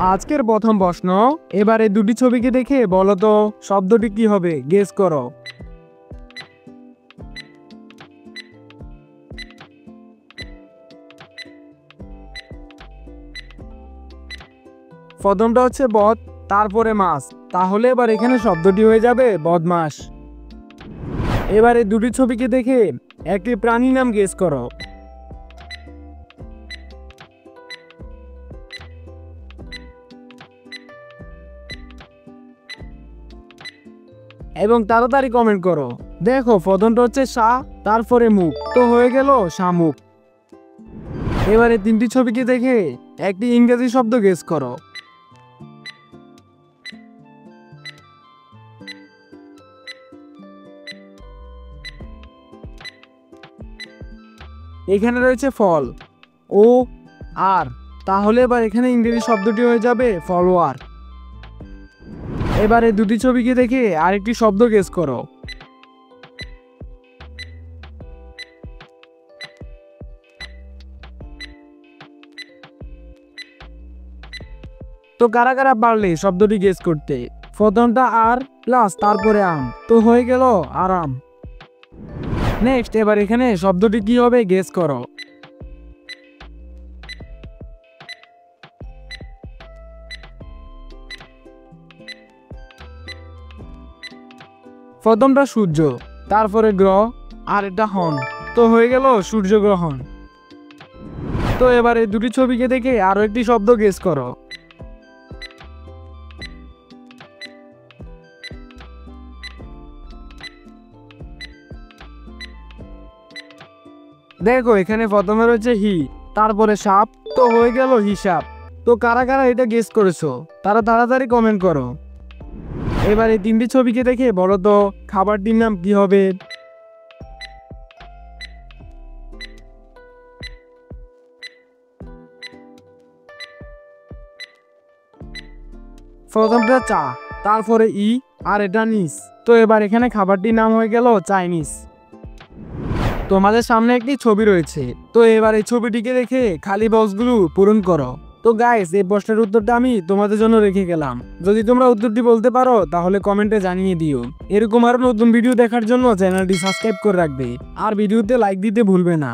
আজকের প্রথম প্রশ্ন, এবারে দুটি ছবিকে দেখে বলো তো শব্দটি কি হবে, গেস করো। প্রথমটা হচ্ছে বদ, তারপরে মাছ, তাহলে এবার এখানে শব্দটি হয়ে যাবে বদমাস। এবারে দুটি ছবিকে দেখে একটি প্রাণীর নাম গেস করো। এবং তাড়াতাড়ি কমেন্ট করো। দেখো প্রথমটা হচ্ছে সা, তারপরে মুখ, তো হয়ে গেল শামুক। এবারে তিনটি ছবিকে দেখে একটি ইংরেজি শব্দ গেস করো। এখানে রয়েছে ফল, ও আর, তাহলে এবার এখানে ইংরেজি শব্দটি হয়ে যাবে ফলোয়ার। এবারে দুটি ছবিকে দেখে আরেকটি শব্দ গেস করো। তো কারা কারা পারলে শব্দটি গেস করতে? প্রথমটা আর প্লাস তারপরে আম, তো হয়ে গেল আরাম। নেক্সট, এবার এখানে শব্দটি কি হবে গেস করো। প্রথমটা সূর্য, তারপরে গ্রহ, আর এটা হন, তো হয়ে গেল সূর্যগ্রহণ। তো এবারে দুটি ছবিকে দেখে আরো একটি শব্দ গেস করো। দেখো এখানে প্রথমে রয়েছে হি, তারপরে সাপ, তো হয়ে গেল হিসাব। তো কারা কারা এটা গেস করেছো তারা তাড়াতাড়ি কমেন্ট করো। এবার এই তিনটি ছবিকে দেখে বলো তো খাবারটির নাম কি হবে। প্রথমটা চা, তারপরে ই, আর এটা নিস, তো এবার এখানে খাবারটির নাম হয়ে গেল চাইনিজ। তোমাদের সামনে একটি ছবি রয়েছে, তো এবার এই ছবিটিকে দেখে খালি বক্সগুলো পূরণ করো। তো গাইস, এই প্রশ্নের উত্তরটা আমি তোমাদের জন্য রেখে গেলাম। যদি তোমরা উত্তরটি বলতে পারো তাহলে কমেন্টে জানিয়ে দিও। এরকম আরো নতুন ভিডিও দেখার জন্য চ্যানেলটি সাবস্ক্রাইব করে রাখবে আর ভিডিওতে লাইক দিতে ভুলবে না।